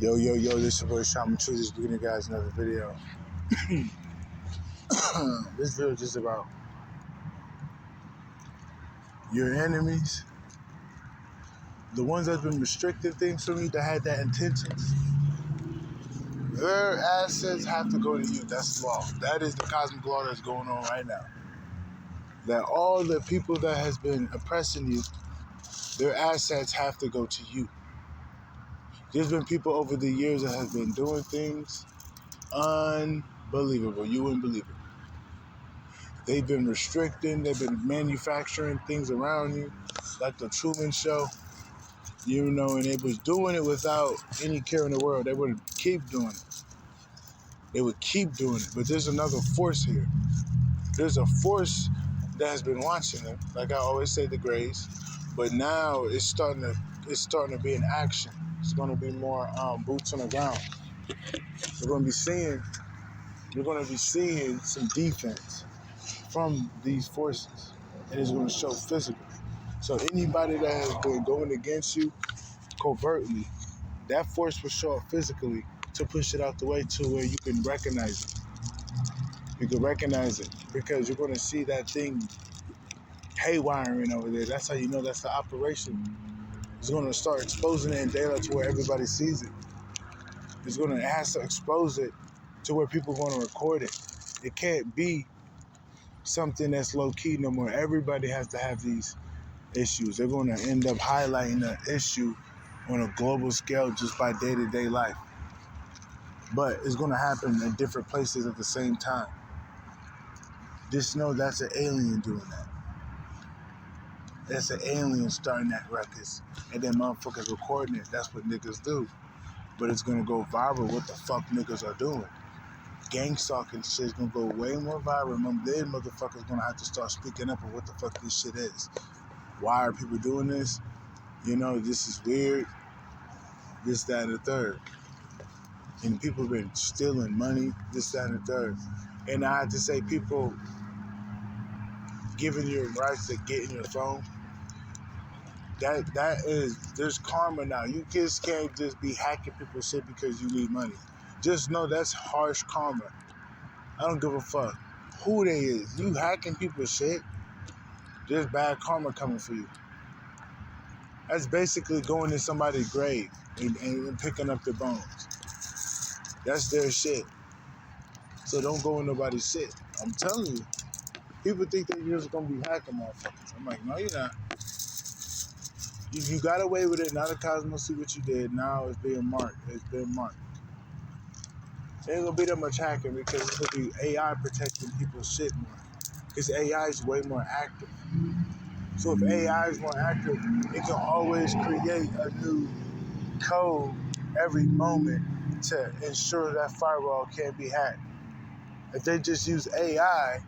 Yo, this is your boy Shaman True. Just giving you guys another video. This video is just about your enemies, the ones that's been restricting things from you that had that intentions. Their assets have to go to you. That's law. That is the cosmic law that's going on right now. That all the people that has been oppressing you, their assets have to go to you. There's been people over the years that have been doing things unbelievable. You wouldn't believe it. They've been restricting, they've been manufacturing things around you, like the Truman Show, and they was doing it without any care in the world. They would keep doing it. They would keep doing it. But there's another force here. There's a force that has been watching them, like I always say, the Greys. But now it's starting to be in action. It's going to be more boots on the ground. You're going to be seeing some defense from these forces, and it's going to show physically. So anybody that has been going against you covertly, that force will show up physically to push it out the way to where you can recognize it. You can recognize it because you're going to see that thing haywiring over there. That's how you know that's the operation. It's going to start exposing it in daylight to where everybody sees it. It has to expose it to where people are going to record it. It can't be something that's low-key no more. Everybody has to have these issues. They're going to end up highlighting the issue on a global scale just by day-to-day life. But it's going to happen in different places at the same time. Just know that's an alien doing that. That's an alien starting that ruckus. And then motherfuckers recording it. That's what niggas do. But it's going to go viral what the fuck niggas are doing. Gang stalking shit is going to go way more viral. Then motherfuckers going to have to start speaking up on what the fuck this shit is. Why are people doing this? This is weird. This, that, and the third. And people have been stealing money, this, that, and the third. And I have to say, people giving you rights to get in your phone, there's karma now. You just can't just be hacking people's shit because you need money. Just know that's harsh karma. I don't give a fuck who they is. You hacking people's shit, there's bad karma coming for you. That's basically going to somebody's grave and picking up their bones. That's their shit. So don't go in nobody's shit. I'm telling you. People think that you're just going to be hacking motherfuckers. I'm like, no, you're not. You got away with it. Now the cosmos see what you did. Now it's being marked. It's been marked. There ain't going to be that much hacking because it's going to be AI protecting people's shit more. Because AI is way more active. So if AI is more active, it can always create a new code every moment to ensure that firewall can't be hacked. If they just use AI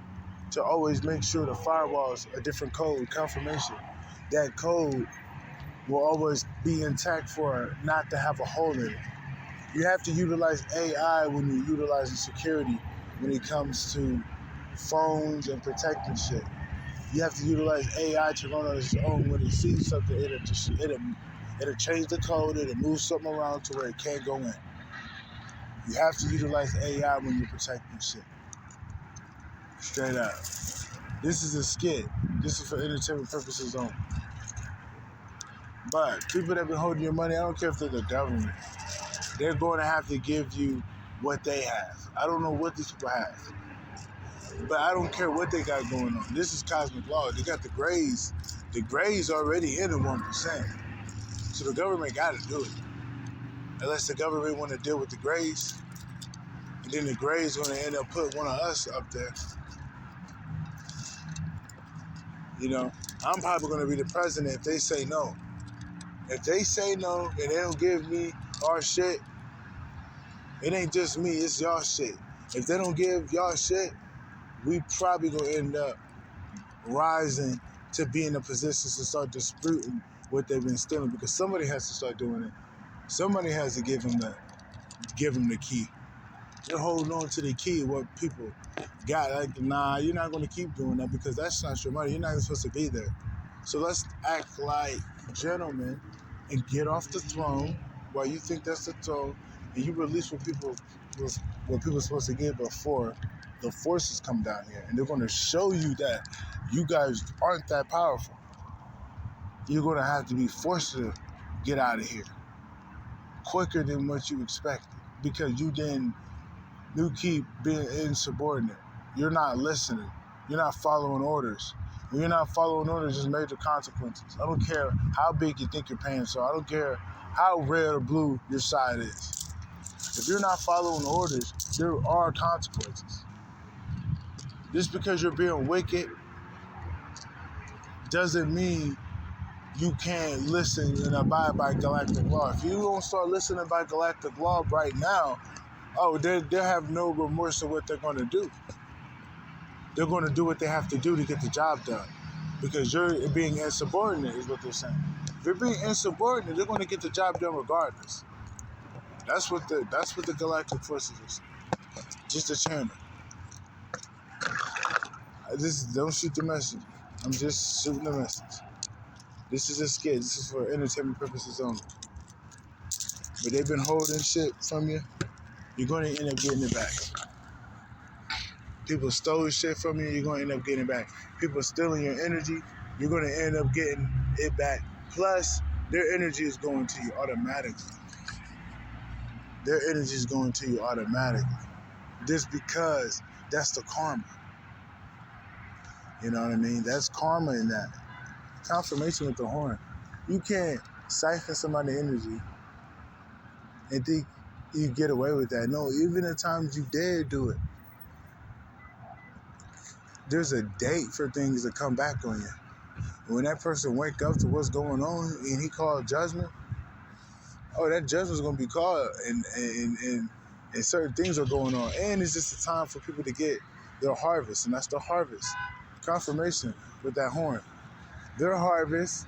to always make sure the firewall is a different code, confirmation, that code will always be intact for not to have a hole in it. You have to utilize AI when you're utilizing security when it comes to phones and protecting shit. You have to utilize AI to run on its own. When it sees something, it'll change the code, it'll move something around to where it can't go in. You have to utilize AI when you're protecting shit. Straight up. This is a skit. This is for entertainment purposes only. But people that have been holding your money, I don't care if they're the government, they're going to have to give you what they have. I don't know what these people have. But I don't care what they got going on. This is cosmic law. They got the Greys. The Greys already in the 1%. So the government got to do it. Unless the government want to deal with the Greys. And then the Greys going to end up putting one of us up there. I'm probably going to be the president if they say no. If they say no and they don't give me our shit, it ain't just me, it's y'all shit. If they don't give y'all shit, we probably going to end up rising to be in the positions to start disputing what they've been stealing, because somebody has to start doing it. Somebody has to give them the key. They're holding on to the key of what people got. Like, nah, you're not going to keep doing that because that's not your money. You're not even supposed to be there. So let's act like gentlemen and get off the throne while you think that's the tone, and you release what people are supposed to get before the forces come down here, and they're going to show you that you guys aren't that powerful. You're going to have to be forced to get out of here quicker than what you expected because you keep being insubordinate. You're not listening. You're not following orders. When you're not following orders, there's major consequences. I don't care how big you think your pants are. I don't care how red or blue your side is. If you're not following orders, there are consequences. Just because you're being wicked doesn't mean you can't listen and abide by galactic law. If you don't start listening by galactic law right now, they'll have no remorse of what they're going to do. They're going to do what they have to do to get the job done. Because you're being insubordinate is what they're saying. If you're being insubordinate, they're going to get the job done regardless. That's what the galactic forces are saying. Just a channel. Don't shoot the message. I'm just shooting the message. This is a skit. This is for entertainment purposes only. But they've been holding shit from you. You're going to end up getting it back. People stole shit from you. You're going to end up getting it back. People stealing your energy. You're going to end up getting it back. Plus, their energy is going to you automatically. Their energy is going to you automatically. Just because that's the karma. You know what I mean? That's karma in that. Confirmation with the horn. You can't siphon somebody's energy and think you get away with that. No, even at times you dare do it. There's a date for things to come back on you. When that person wake up to what's going on and he called judgment, that judgment's going to be called and certain things are going on. And it's just a time for people to get their harvest, and that's the harvest. Confirmation with that horn. Their harvest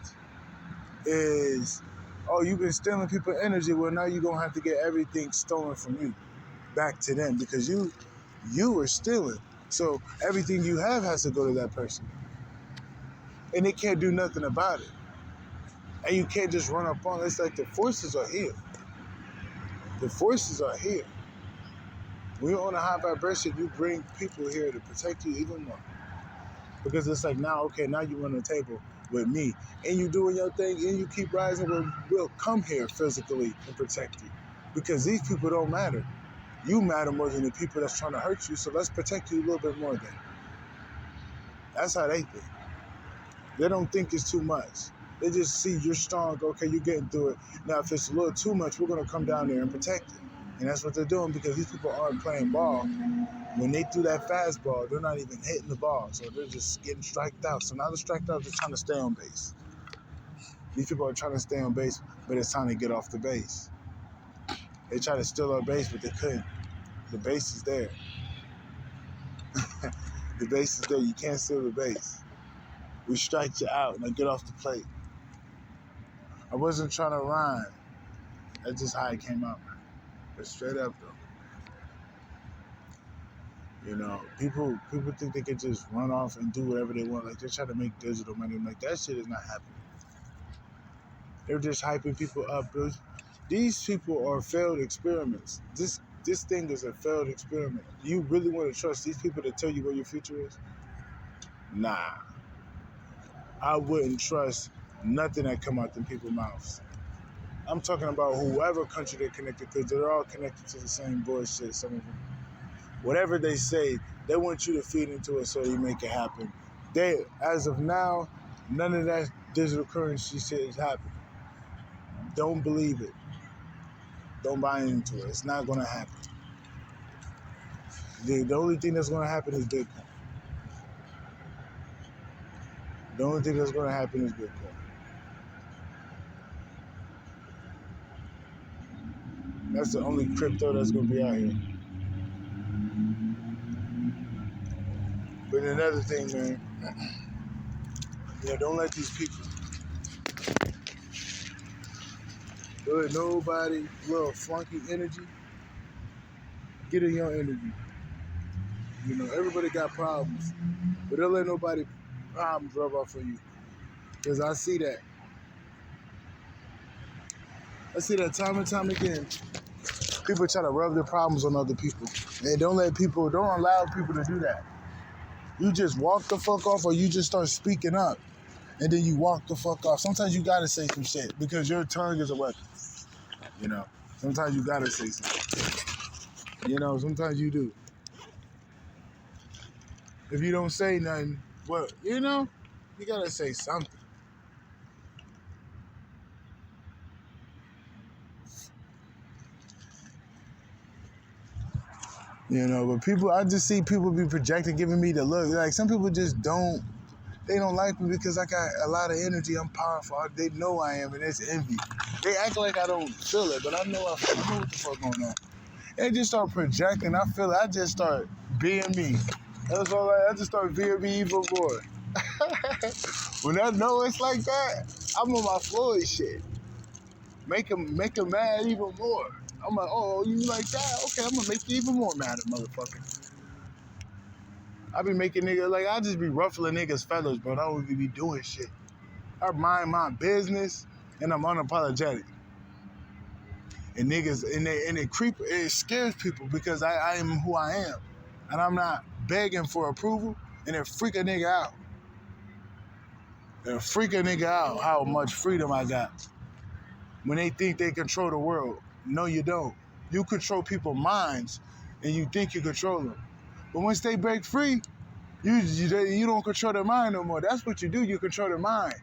is, you've been stealing people's energy. Well, now you're going to have to get everything stolen from you back to them because you were stealing. So everything you have has to go to that person. And they can't do nothing about it. And you can't just run up on it. It's like the forces are here. The forces are here. When you're on a high vibration, you bring people here to protect you even more. Because it's like, now you run the table with me. And you doing your thing and you keep rising. We'll come here physically and protect you. Because these people don't matter. You matter more than the people that's trying to hurt you, so let's protect you a little bit more then. That's how they think. They don't think it's too much. They just see you're strong, okay, you're getting through it. Now, if it's a little too much, we're going to come down there and protect it. And that's what they're doing because these people aren't playing ball. When they threw that fastball, they're not even hitting the ball, so they're just getting striked out. So now they're striked out, they're trying to stay on base. These people are trying to stay on base, but it's time to get off the base. They try to steal our base, but they couldn't. The base is there. The base is there. You can't steal the base. We strike you out. Now get off the plate. I wasn't trying to rhyme. That's just how it came out. But straight up, though. You know, people think they can just run off and do whatever they want. Like, they try to make digital money. I'm like, that shit is not happening. They're just hyping people up. These people are failed experiments. This thing is a failed experiment. You really want to trust these people to tell you what your future is? Nah. I wouldn't trust nothing that come out them people's mouths. I'm talking about whoever country they're connected to, because they're all connected to the same bullshit, some of them. Whatever they say, they want you to feed into it so you make it happen. As of now, none of that digital currency shit is happening. Don't believe it. Don't buy into it. It's not going to happen. The only thing that's going to happen is Bitcoin. The only thing that's going to happen is Bitcoin. That's the only crypto that's going to be out here. But another thing, man, don't let these people, don't let nobody, little flunky energy, get in your energy. Everybody got problems, but don't let nobody problems rub off on you. Because I see that. I see that time and time again. People try to rub their problems on other people. And don't allow people to do that. You just walk the fuck off or you just start speaking up. And then you walk the fuck off. Sometimes you gotta say some shit because your tongue is a weapon. You know? Sometimes you gotta say something. You know, sometimes you do. If you don't say nothing, well, you know, you gotta say something. You know, but I just see people be projecting, giving me the look. Like, some people just they don't like me because I got a lot of energy. I'm powerful. They know I am, and it's envy. They act like I don't feel it, but I know what the fuck going on. They just start projecting. I feel it. I just start being me. That's all I just start being me even more. When I know it's like that, I'm on my Floyd shit. Make them mad even more. I'm like, oh, you like that? Okay, I'm gonna make you even more mad, motherfucker. I be making niggas, like, I just be ruffling niggas' feathers, bro. I don't even be doing shit. I mind my business, and I'm unapologetic. And niggas, and it scares people because I am who I am. And I'm not begging for approval, and it freak a nigga out. It'll freak a nigga out how much freedom I got. When they think they control the world. No, you don't. You control people's minds, and you think you control them. But once they break free, you don't control their mind no more. That's what you do. You control their mind.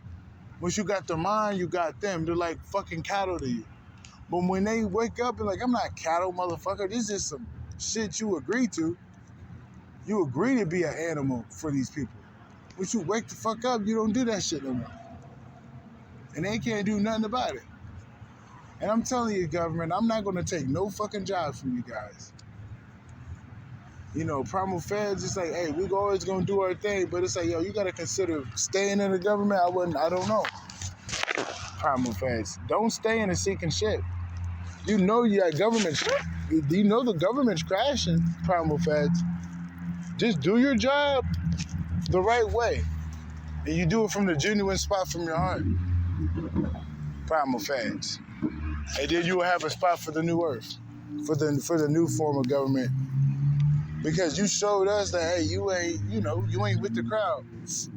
Once you got their mind, you got them. They're like fucking cattle to you. But when they wake up and like, I'm not cattle, motherfucker. This is some shit you agree to. You agree to be an animal for these people. Once you wake the fuck up, you don't do that shit no more. And they can't do nothing about it. And I'm telling you, government, I'm not going to take no fucking job from you guys. You know, Primal Feds, it's like, hey, we always going to do our thing, but it's like, yo, you got to consider staying in the government. I don't know. Primal Feds, don't stay in a sinking ship. You know the government's crashing, Primal Feds. Just do your job the right way. And you do it from the genuine spot from your heart. Primal Feds. And then you will have a spot for the new earth, for the new form of government. Because you showed us that, hey, you ain't with the crowd,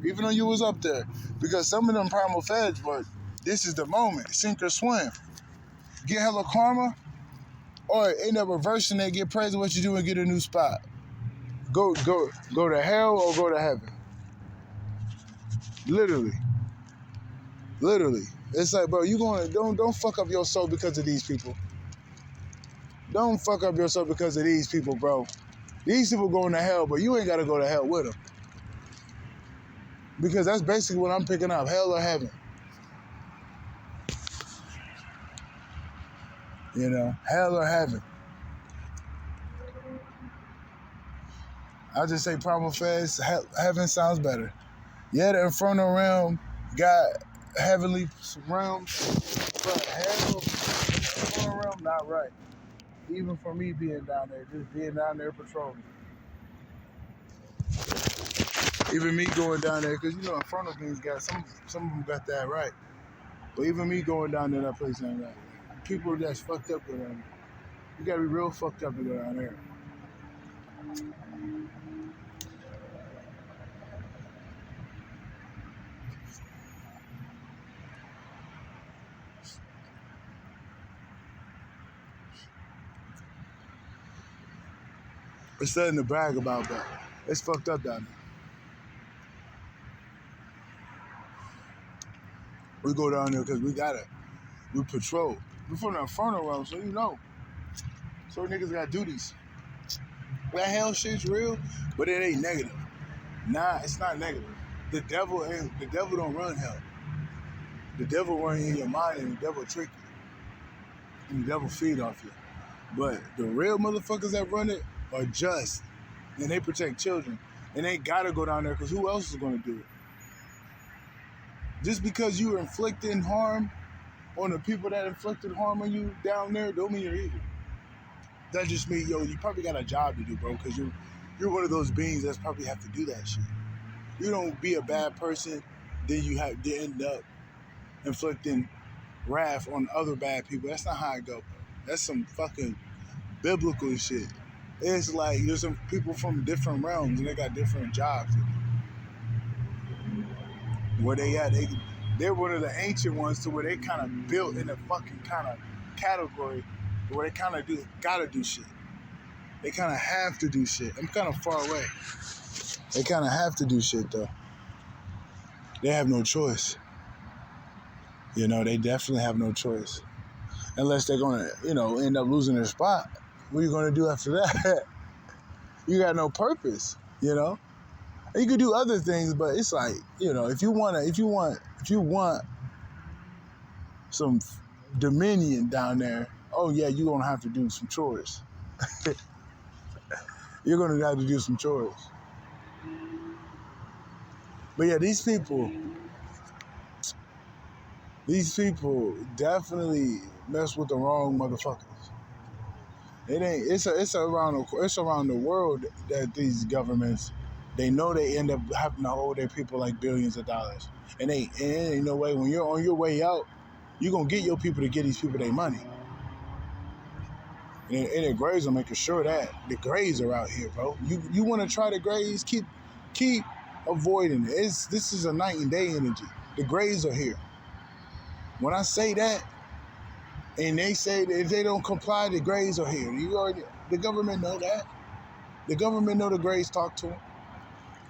even though you was up there. Because some of them Primal Feds, but this is the moment, sink or swim. Get hella karma, or end up reversing it, get praised of what you do and get a new spot. Go to hell or go to heaven. Literally. It's like, bro, don't fuck up your soul because of these people. Don't fuck up your soul because of these people, bro. These people going to hell, but you ain't got to go to hell with them. Because that's basically what I'm picking up, hell or heaven. You know, hell or heaven. I'll just say Primal Feds, heaven sounds better. Yeah, the Inferno realm got heavenly realms, but hell, Inferno realm, not right. Even for me being down there, just being down there patrolling. Even me going down there, because, you know, Inferno things got, some of them got that right. But even me going down there, that place ain't right. People that's fucked up go down there. You gotta be real fucked up to go down there. It's nothing to brag about that. It's fucked up down there. We go down there because we patrol. We're from the Inferno realm, so you know. So niggas got duties. That hell shit's real, but it ain't negative. Nah, it's not negative. The devil don't run hell. The devil run in your mind and the devil trick you. And the devil feed off you. But the real motherfuckers that run it are just. And they protect children. And they gotta go down there because who else is gonna do it? Just because you are inflicting harm on the people that inflicted harm on you down there, don't mean you're evil. That just means, yo, you probably got a job to do, bro, because you're one of those beings that's probably have to do that shit. You don't be a bad person, then you have to end up inflicting wrath on other bad people. That's not how it go. That's some fucking biblical shit. It's like there's some people from different realms and they got different jobs. Where they at? They're one of the ancient ones to where they kind of built in a fucking kind of category where they kind of gotta do shit. They kind of have to do shit. I'm kind of far away. They kind of have to do shit though. They have no choice. You know, they definitely have no choice. Unless they're gonna, end up losing their spot. What are you gonna do after that? You got no purpose, And you could do other things, but it's like, if you want some dominion down there, oh yeah, you're gonna have to do some chores. You're gonna have to do some chores. But yeah, these people definitely mess with the wrong motherfuckers. It's around the world that these governments, they know they end up having to hold their people like billions of dollars. And ain't no way, when you're on your way out, you're gonna get your people to get these people their money. And the Grays are making sure that the Grays are out here, bro. You want to try the Grays, keep avoiding it. This is a night and day energy. The Grays are here. When I say that, and they say that if they don't comply, the Grays are here. The government know that. The government know the Grays talk to them.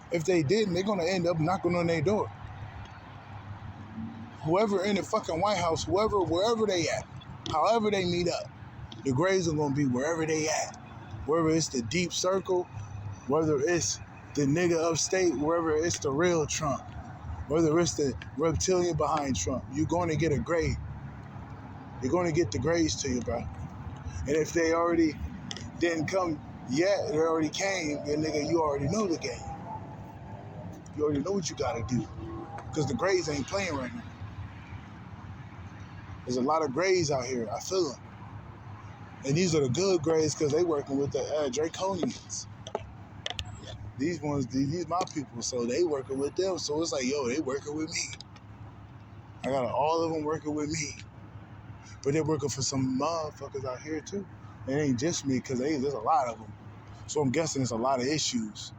If they didn't, they're gonna end up knocking on their door. Whoever in the fucking White House, wherever they at, however they meet up, the Grays are gonna be wherever they at. Whether it's the deep circle, whether it's the nigga upstate, wherever it's the real Trump, whether it's the reptilian behind Trump, you're gonna get a Gray. You're gonna get the Grays to you, bro. And if they already didn't come yet, they already came, then nigga, you already know the game. You already know what you gotta do. Because the Grays ain't playing right now. There's a lot of Grays out here, I feel them. And these are the good Grays because they working with the Draconians. These my people, so they working with them. So it's like, yo, they working with me. I got all of them working with me. But they're working for some motherfuckers out here too. It ain't just me because there's a lot of them. So I'm guessing there's a lot of issues.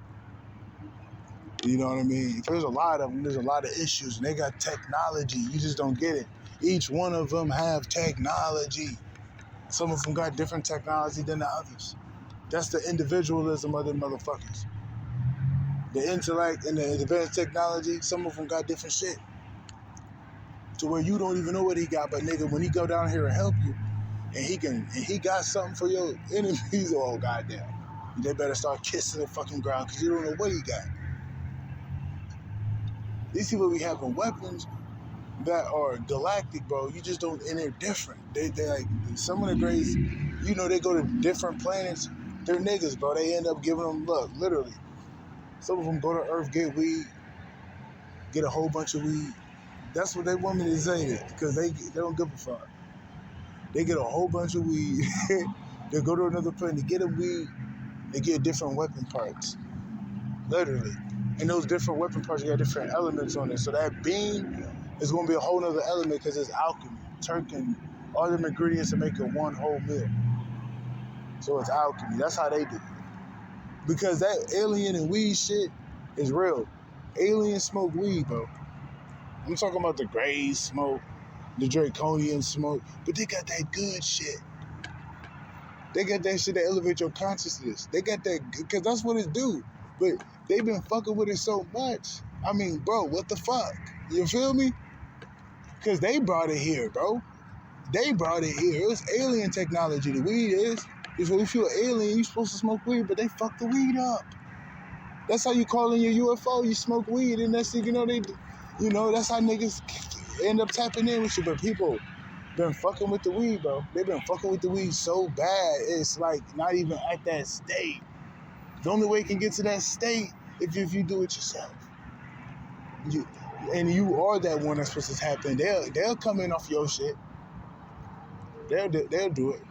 You know what I mean? If there's a lot of them, there's a lot of issues. And they got technology. You just don't get it. Each one of them have technology. Some of them got different technology than the others. That's the individualism of them motherfuckers. The intellect and the advanced technology, some of them got different shit. To where you don't even know what he got, but nigga, when he go down here and help you, and he got something for your enemies, oh goddamn. They better start kissing the fucking ground because you don't know what he got. These people be having weapons that are galactic, bro. You just don't, and they're different. They like, some of the Grays, they go to different planets. They're niggas, bro. They end up giving them, look, literally. Some of them go to Earth, get weed, get a whole bunch of weed. That's what they want me to say, because they don't give a fuck. They get a whole bunch of weed. They go to another planet, get a weed, they get different weapon parts. Literally. And those different weapon parts, you got different elements on it. So that beam is going to be a whole nother element because it's alchemy. Turking all them ingredients to make it one whole meal. So it's alchemy. That's how they do it. Because that alien and weed shit is real. Aliens smoke weed, bro. I'm talking about the Grays smoke, the Draconian smoke, but they got that good shit. They got that shit that elevate your consciousness. They got that, because that's what it do. But they've been fucking with it so much. I mean, bro, what the fuck? You feel me? Because they brought it here, bro. They brought it here. It was alien technology. The weed is. If you're an alien, you're supposed to smoke weed, but they fuck the weed up. That's how you call in your UFO. You smoke weed, and that's, that's how niggas end up tapping in with you. But people been fucking with the weed, bro. They've been fucking with the weed so bad, it's like not even at that state. The only way you can get to that state if you do it yourself. You are that one that's supposed to tap in. They'll come in off your shit. They'll do it. They'll do it.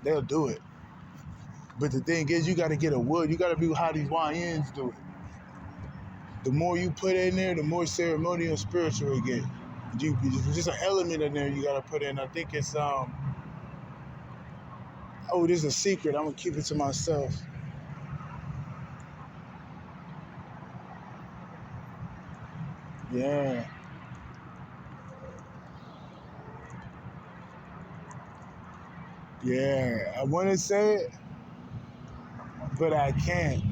They'll do it. But the thing is, you got to get a wood. You got to be how these YNs do it. The more you put in there, the more ceremonial spiritual it get. Just an element in there you gotta put in. I think it's oh, this is a secret. I'm gonna keep it to myself. Yeah. Yeah. I wanna say it, but I can't.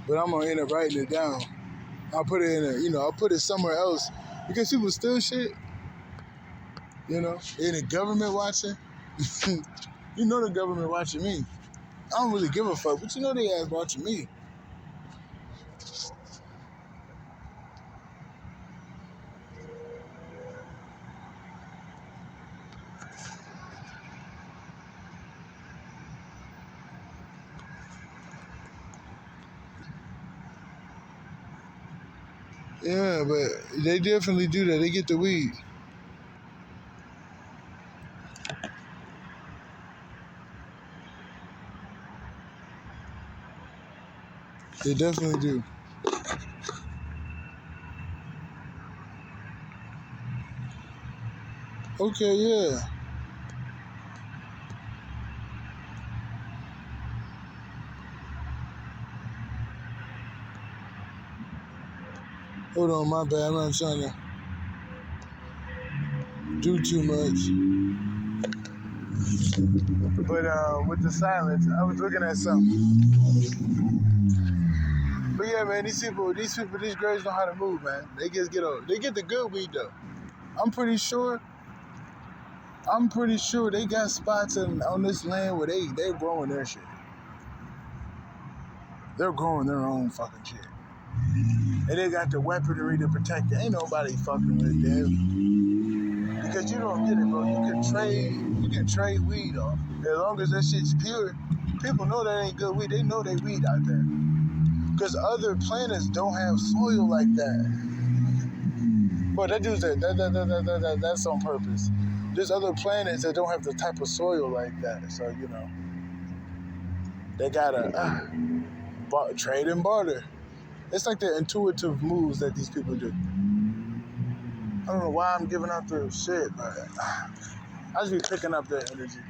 But I'm gonna end up writing it down. I'll put it in I'll put it somewhere else. Because people still shit, and the government watching. The government watching me. I don't really give a fuck, but they ass watching me. Yeah, but they definitely do that. They get the weed. They definitely do. Okay, yeah. Hold on, my bad. I'm not trying to do too much. But with the silence, I was looking at something. But yeah, man, these girls know how to move, man. They get the good weed though. I'm pretty sure. They got spots on this land where they're growing their shit. They're growing their own fucking shit. And they got the weaponry to protect it. Ain't nobody fucking with them. Because you don't get it, bro. You can trade weed off. As long as that shit's pure, people know that ain't good weed. They know they weed out there. Because other planets don't have soil like that. But that's on purpose. There's other planets that don't have the type of soil like that. So, they gotta trade and barter. It's like the intuitive moves that these people do. I don't know why I'm giving out the shit, but I just be picking up their energy.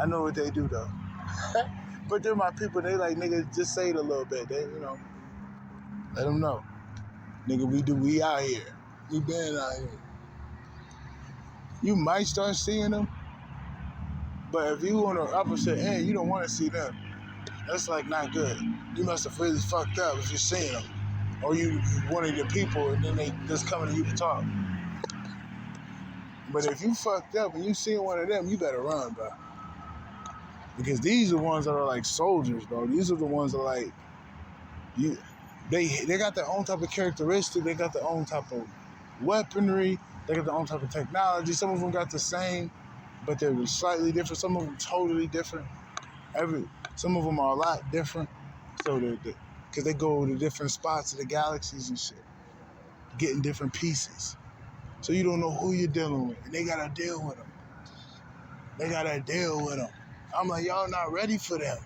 I know what they do though. But they're my people. They like, nigga, just say it a little bit. They, let them know. Nigga, we out here. We been out here. You might start seeing them, but if you on the opposite end, you don't want to see them. That's like not good. You must have really fucked up if you're seeing them. Or you one of the people and then they just coming to you to talk. But if you fucked up and you seeing one of them, you better run, bro. Because these are the ones that are like soldiers, bro. These are the ones that are like they got their own type of characteristic, they got their own type of weaponry, they got their own type of technology. Some of them got the same, but they're slightly different. Some of them totally different. Some of them are a lot different. So because they go to different spots of the galaxies and shit, getting different pieces. So you don't know who you're dealing with, and they gotta deal with them. I'm like, y'all not ready for them.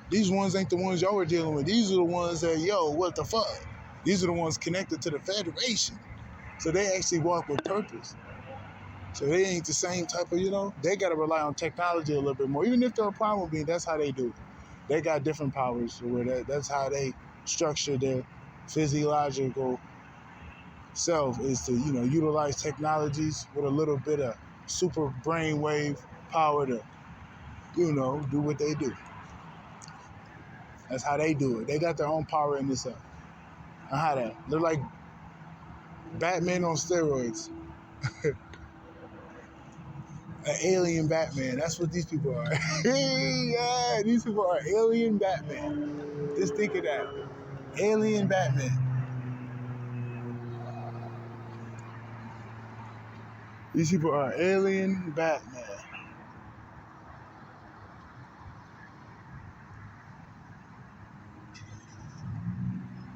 These ones ain't the ones y'all were dealing with. These are the ones that, what the fuck? These are the ones connected to the Federation. So they actually walk with purpose. So they ain't the same type of, they got to rely on technology a little bit more. Even if they're a primal being, that's how they do it. They got different powers. Where that's how they structure their physiological self is to, utilize technologies with a little bit of super brainwave power to, do what they do. That's how they do it. They got their own power in this up. And how that? They're like Batman on steroids. An alien Batman. That's what these people are. Yeah, these people are alien Batman. Just think of that. Alien Batman. These people are alien Batman.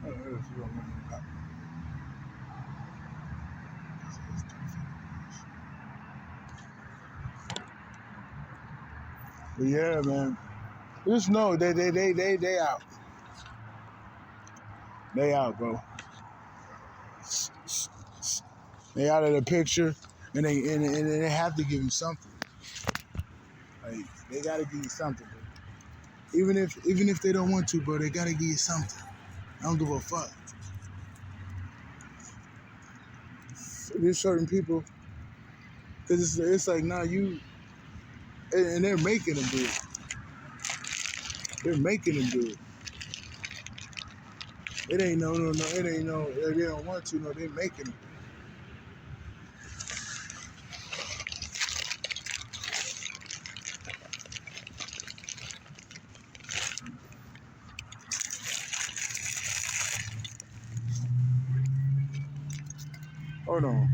I don't know if you remember that. But yeah, man. Just know they out. They out, bro. They out of the picture, and they have to give you something. Like they gotta give you something, bro. Even if they don't want to, bro, they gotta give you something. I don't give a fuck. There's certain people, cause it's like nah, you, and they're making them do it. They're making them do it. It ain't no. It ain't no. They don't want to. No, they're making them. Hold on.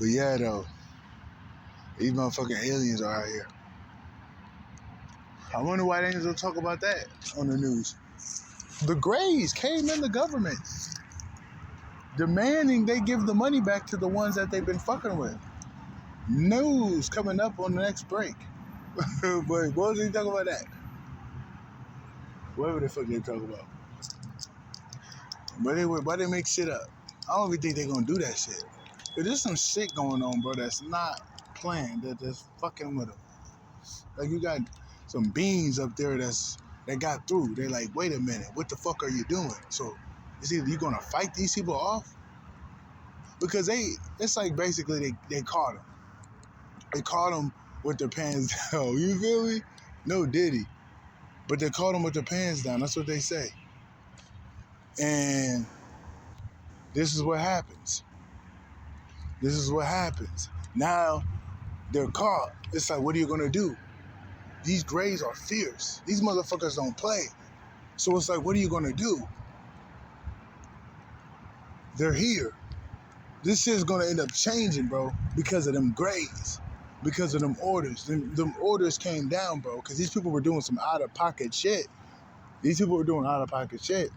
But yeah, though, these motherfucking aliens are out here. I wonder why they don't talk about that on the news. The Greys came in the government demanding they give the money back to the ones that they've been fucking with. News coming up on the next break. But what was they talking about that? Whatever the fuck they talk about. But why they make shit up? I don't even think they're gonna do that shit. But there's some shit going on, bro, that's not planned. That's fucking with them. Like you got some beings up there that got through. They're like, wait a minute, what the fuck are you doing? So it's either you gonna fight these people off, because it's like basically they caught them. They caught them with their pants down. You feel me? No Diddy, but they caught them with their pants down. That's what they say. And this is what happens. This is what happens. Now they're caught. It's like, what are you gonna do? These Greys are fierce. These motherfuckers don't play. So it's like, what are you gonna do? They're here. This shit's gonna end up changing, bro, because of them Greys, because of them orders. Them orders came down, bro, because these people were doing some out-of-pocket shit. These people were doing out-of-pocket shit.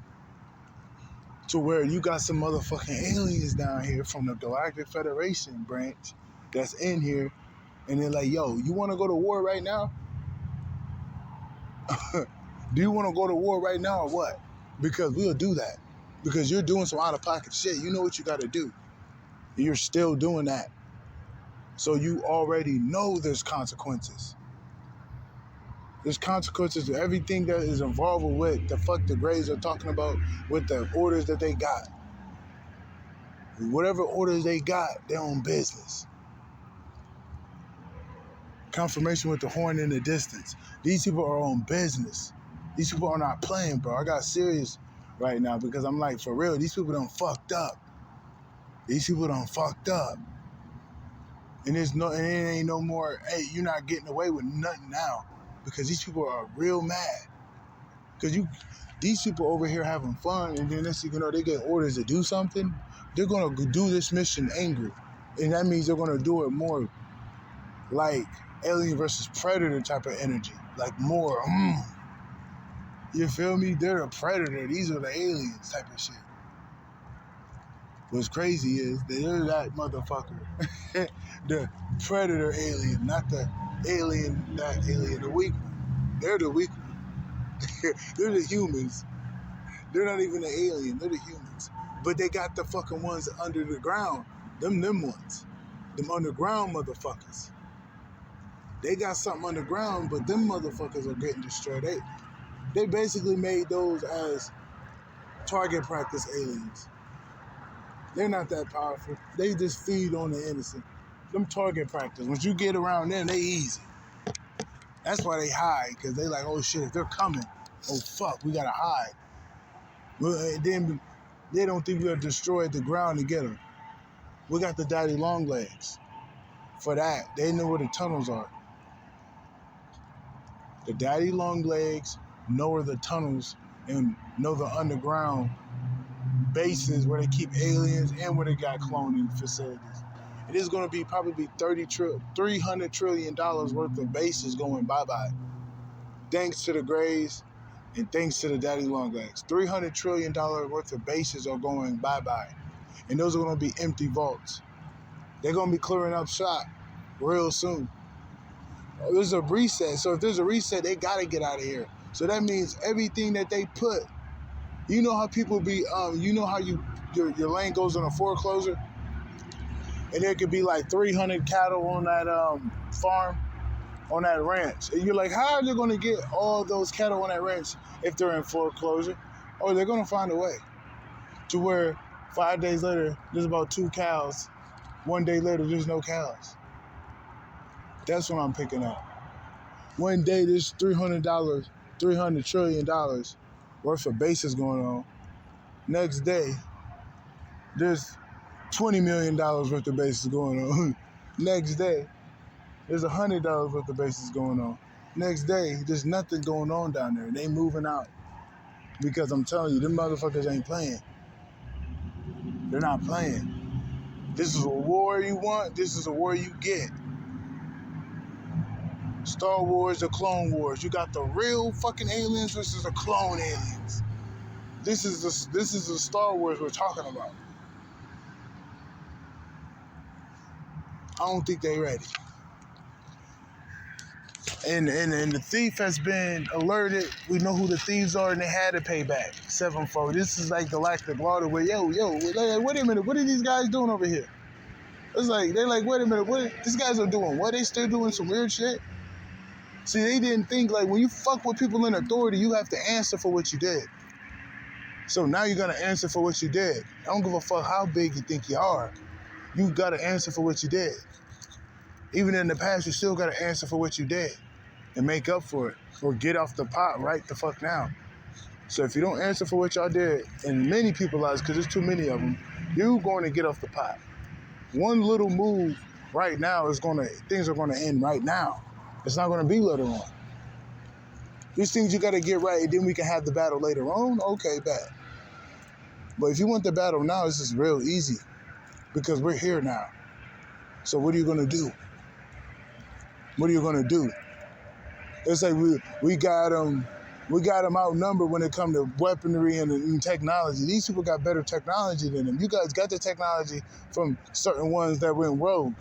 To where you got some motherfucking aliens down here from the Galactic Federation branch that's in here, and they're like, yo, you wanna go to war right now? Do you wanna go to war right now or what? Because we'll do that. Because you're doing some out-of-pocket shit. You know what you gotta do. You're still doing that. So you already know there's consequences. There's consequences to everything that is involved with what the fuck the Greys are talking about with the orders that they got. Whatever orders they got, their own business. Confirmation with the horn in the distance. These people are on business. These people are not playing, bro. I got serious right now because I'm like, for real, these people done fucked up. These people done fucked up. And it ain't no more, hey, you're not getting away with nothing now. Because these people are real mad. Because these people over here having fun, and then next thing you know, they get orders to do something. They're going to do this mission angry. And that means they're going to do it more like Alien versus Predator type of energy. Like more, you feel me? They're a predator. These are the aliens type of shit. What's crazy is they're that motherfucker. The predator alien, not the alien, the weak one. They're the weak one. They're the humans. They're not even the alien. They're the humans. But they got the fucking ones under the ground. Them ones. Them underground motherfuckers. They got something underground, but them motherfuckers are getting destroyed. They basically made those as target practice aliens. They're not that powerful. They just feed on the innocent. Them target practice. Once you get around them, they easy. That's why they hide, because they like, oh shit, if they're coming, oh fuck, we gotta hide. Well, then they don't think we'll destroy the ground to get them. We got the daddy long legs. For that, they know where the tunnels are. The daddy long legs know where the tunnels and know the underground bases where they keep aliens and where they got cloning facilities. It is going to be probably $300 trillion worth of bases going bye-bye. Thanks to the Greys and thanks to the Daddy Long Legs. $300 trillion worth of bases are going bye-bye. And those are going to be empty vaults. They're going to be clearing up shop real soon. There's a reset. So if there's a reset, they got to get out of here. So that means everything that they put, you know how people be, you know how your land goes on a foreclosure? And there could be like 300 cattle on that farm, on that ranch. And you're like, how are they going to get all those cattle on that ranch if they're in foreclosure? Or they're going to find a way to where 5 days later, there's about 2 cows. 1 day later, there's no cows. That's what I'm picking up. One day, there's $300 trillion worth of bases going on. Next day, there's $20 million worth of bases going on. Next day, there's $100 worth of bases going on. Next day, there's nothing going on down there. They moving out. Because I'm telling you, them motherfuckers ain't playing. They're not playing. This is a war you want. This is a war you get. Star Wars, the Clone Wars. You got the real fucking aliens versus the clone aliens. This is the Star Wars we're talking about. I don't think they ready. And the thief has been alerted. We know who the thieves are, and they had to pay back sevenfold. This is like Galactic Water where, wait a minute, what are these guys doing over here? It's like, they're like, wait a minute, what? These guys are doing what? They still doing some weird shit? See, they didn't think, like, when you fuck with people in authority, you have to answer for what you did. So now you're going to answer for what you did. I don't give a fuck how big you think you are. You got to answer for what you did. Even in the past, you still got to answer for what you did and make up for it or get off the pot right the fuck now. So if you don't answer for what y'all did, and many people lives, because there's too many of them, you're going to get off the pot. One little move right now things are going to end right now. It's not going to be later on. These things you got to get right, and then we can have the battle later on. Okay, bad. But if you want the battle now, it's just real easy because we're here now. So what are you going to do? What are you going to do? It's like we got them outnumbered when it comes to weaponry and technology. These people got better technology than them. You guys got the technology from certain ones that went rogue.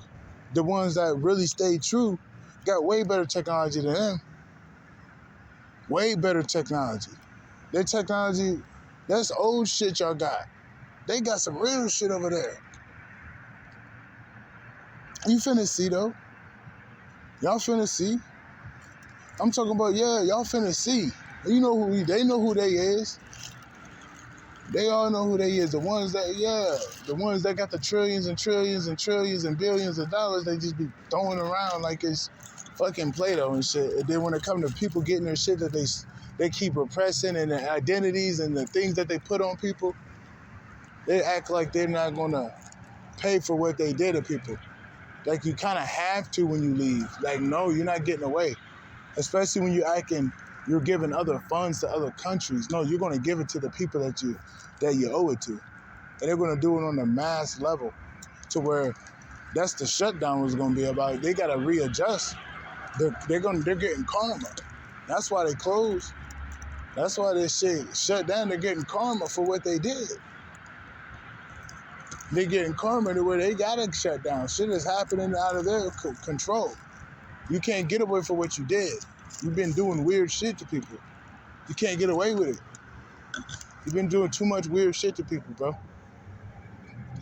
The ones that really stayed true got way better technology than them. Way better technology. Their technology, that's old shit y'all got. They got some real shit over there. You finna see, though. Y'all finna see. I'm talking about, y'all finna see. You know they know who they is. They all know who they is. The ones that got the trillions and trillions and trillions and billions of dollars, they just be throwing around like it's fucking Play-Doh and shit. And then when it comes to people getting their shit that they keep repressing and their identities and the things that they put on people, they act like they're not gonna pay for what they did to people. Like you kind of have to when you leave. Like, no, you're not getting away. Especially when you're giving other funds to other countries. No, you're going to give it to the people that you owe it to. And they're going to do it on a mass level to where that's the shutdown was going to be about. They got to readjust. They're getting karma. That's why they closed. That's why this shit shut down. They're getting karma for what they did. They're getting karma to where they got to shut down. Shit is happening out of their control. You can't get away for what you did. You've been doing weird shit to people. You can't get away with it. You've been doing too much weird shit to people, bro.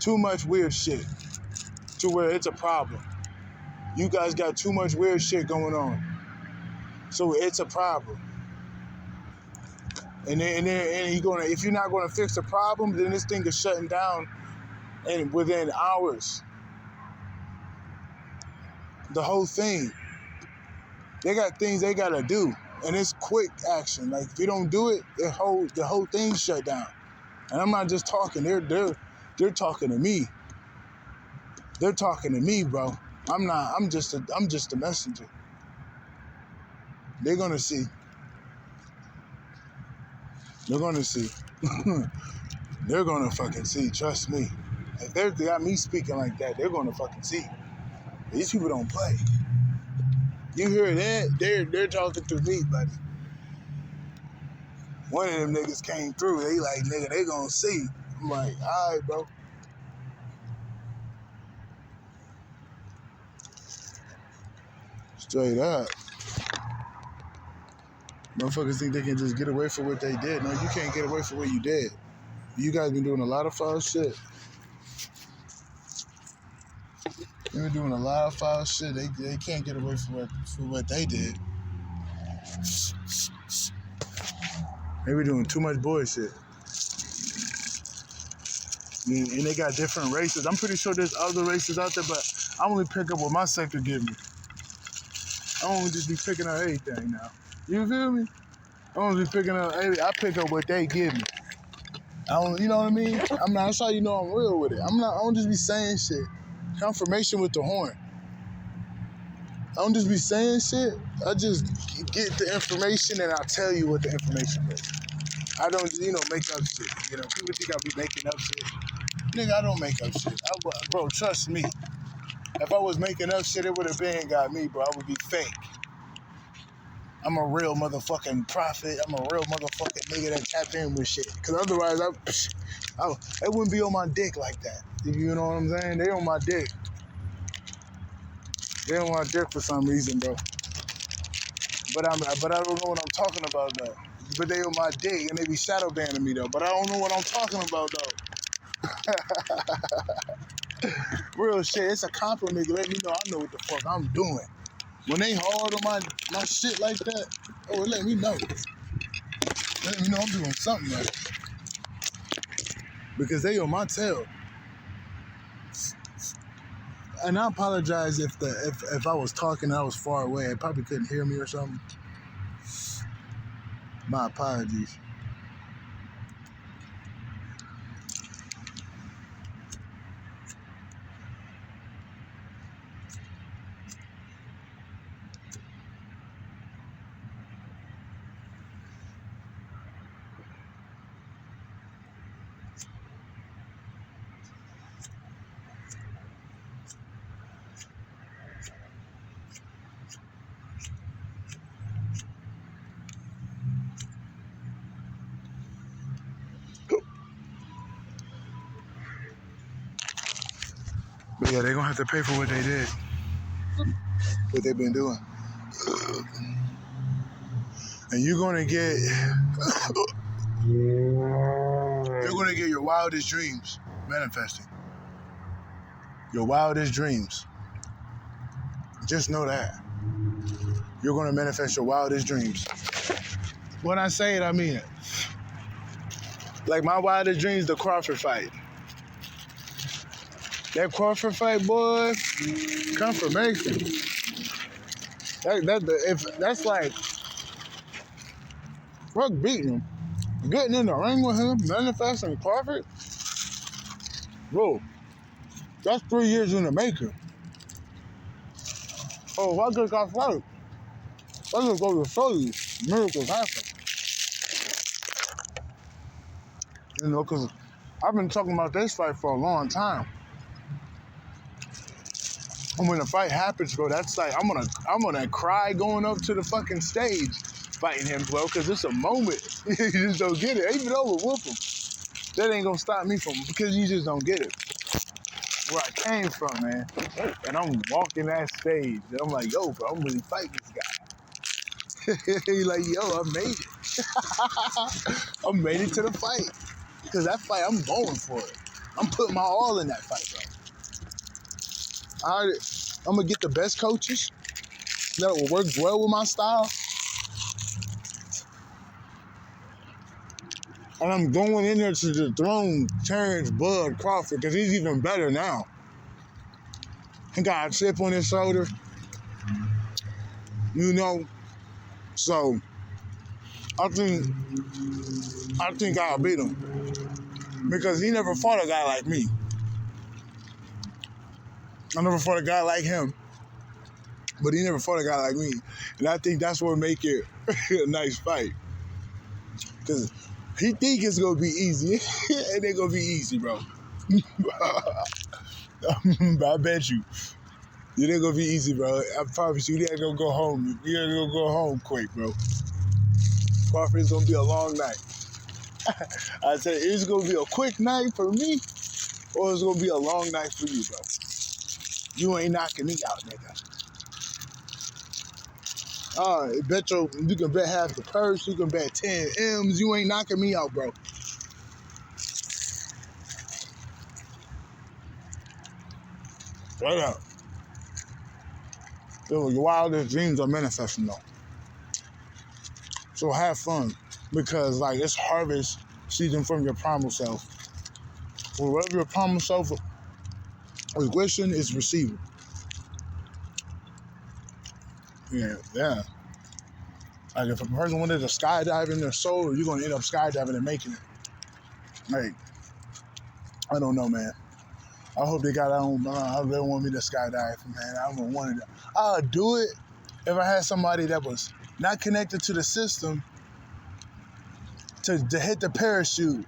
Too much weird shit to where it's a problem. You guys got too much weird shit going on. So it's a problem. And if you're not gonna fix the problem, then this thing is shutting down and within hours. The whole thing. They got things they gotta do, and it's quick action. Like if you don't do it, the whole thing shut down. And I'm not just talking; they're talking to me. They're talking to me, bro. I'm not. I'm just a messenger. They're gonna see. They're gonna see. They're gonna fucking see. Trust me. If they got me speaking like that, they're gonna fucking see. These people don't play. You hear that? They're talking to me, buddy. One of them niggas came through. They like, nigga, they gonna see. I'm like, all right, bro. Straight up. Motherfuckers think they can just get away from what they did. No, you can't get away from what you did. You guys been doing a lot of foul shit. They been doing a lot of foul shit. They can't get away from what they did. They be doing too much bullshit. And they got different races. I'm pretty sure there's other races out there, but I only pick up what my sector give me. I don't just be picking up everything now. You feel me? I don't be picking up. I pick up what they give me. I don't. You know what I mean? That's how you know I'm real with it. I don't just be saying shit. Confirmation with the horn. I don't just be saying shit. I just get the information and I'll tell you what the information is. I don't, make up shit. People think I be making up shit. Nigga, I don't make up shit. Bro, trust me. If I was making up shit, it would have been got me, bro. I would be fake. I'm a real motherfucking prophet. I'm a real motherfucking nigga that tap in with shit. Because otherwise, it wouldn't be on my dick like that. You know what I'm saying? They on my dick. They on my dick for some reason, bro. But I don't know what I'm talking about, though. But they on my dick, and they be shadow banning me, though. But I don't know what I'm talking about, though. Real shit. It's a compliment to let me know I know what the fuck I'm doing. When they hard on my shit like that, it let me know. Let me know I'm doing something right. Because they on my tail. And I apologize if I was talking and I was far away. I probably couldn't hear me or something. My apologies. But yeah, they're going to have to pay for what they did. What they've been doing. And you're going to get... you're going to get your wildest dreams manifesting. Your wildest dreams. Just know that. You're going to manifest your wildest dreams. When I say it, I mean it. Like my wildest dreams, the Crawford fight. That Crawford fight, boy, confirmation. That's like, fuck beating him. Getting in the ring with him, manifesting Crawford. Bro, that's 3 years in the making. Oh, I just got fight. I just go to show you, miracles happen. Because I've been talking about this fight for a long time. And when the fight happens, bro, that's like, I'm gonna cry going up to the fucking stage fighting him, bro, because it's a moment. You just don't get it. Even though we'll whoop him, that ain't gonna stop me from, because you just don't get it. Where I came from, man. And I'm walking that stage, and I'm like, yo, bro, I'm really fighting this guy. He's like, yo, I made it. I made it to the fight. Because that fight, I'm going for it. I'm putting my all in that fight, bro. I'm going to get the best coaches that will work well with my style. And I'm going in there to dethrone Terrence Bud Crawford because he's even better now. He got a chip on his shoulder. So I think I'll beat him. Because he never fought a guy like me. I never fought a guy like him. But he never fought a guy like me. And I think that's what make it a nice fight. Because He think it's gonna be easy. It ain't gonna be easy, bro. I bet you. It ain't gonna be easy, bro. I promise you, you ain't gonna go home. You ain't gonna go home quick, bro. Crawford, it's gonna be a long night. I said, it's gonna be a quick night for me, or it's gonna be a long night for you, bro. You ain't knocking me out, nigga. Bet you can bet half the purse, you can bet 10 M's, you ain't knocking me out, bro. Straight up. Your wildest dreams are manifesting, though. So have fun, because like it's harvest season from your primal self. So whatever your primal self is wishing, is receiving. Yeah. Like if a person wanted to skydive in their soul, you're gonna end up skydiving and making it. Like, I don't know, man. I hope they got their own. They don't want me to skydive, man. I don't want it. I'll do it if I had somebody that was not connected to the system to hit the parachute.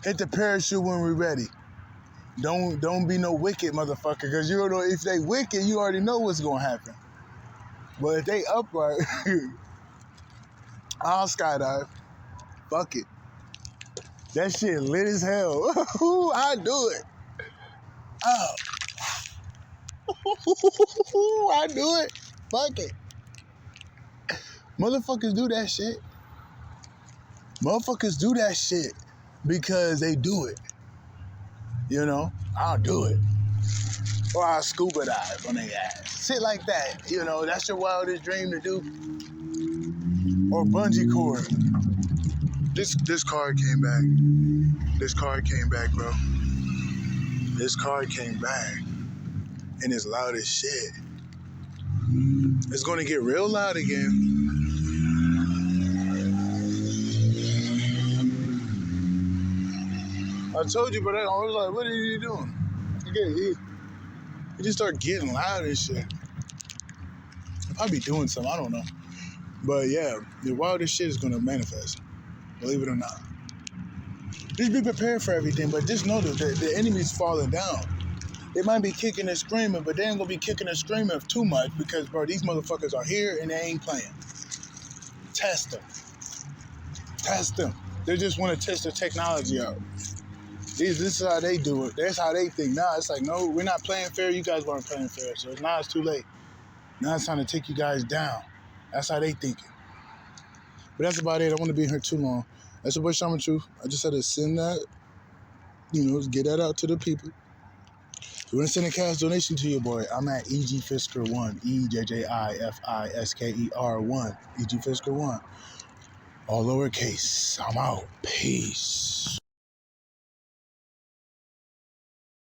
Hit the parachute when we're ready. Don't be no wicked motherfucker, because you don't know if they wicked, you already know what's gonna happen. But if they upright, I'll skydive. Fuck it. That shit lit as hell. I do it. Oh. I do it. Fuck it. Motherfuckers do that shit. Motherfuckers do that shit because they do it. You know? I'll do it. Or I'll scuba dive on their ass. Shit like that. You know, that's your wildest dream to do. Or bungee cord. This card came back. This card came back, bro. This card came back. And it's loud as shit. It's gonna get real loud again. I told you, but I was like, what are you doing? He just started getting loud and shit. I'll be doing something, I don't know. But yeah, the wildest shit is gonna manifest. Believe it or not. Just be prepared for everything, but just know that the enemy's falling down. They might be kicking and screaming, but they ain't gonna be kicking and screaming too much because, bro, these motherfuckers are here and they ain't playing. Test them. Test them. They just want to test the technology out. This is how they do it. That's how they think. Now it's like, no, we're not playing fair. You guys weren't playing fair. So now it's too late. Now it's time to take you guys down. That's how they thinking. But that's about it. I don't want to be here too long. That's your boy Shaman Truth. I just had to send that, get that out to the people. If you want to send a cash donation to your boy, I'm at EGFisker1, EJJIFISKER1, EGFisker1. All lowercase. I'm out. Peace.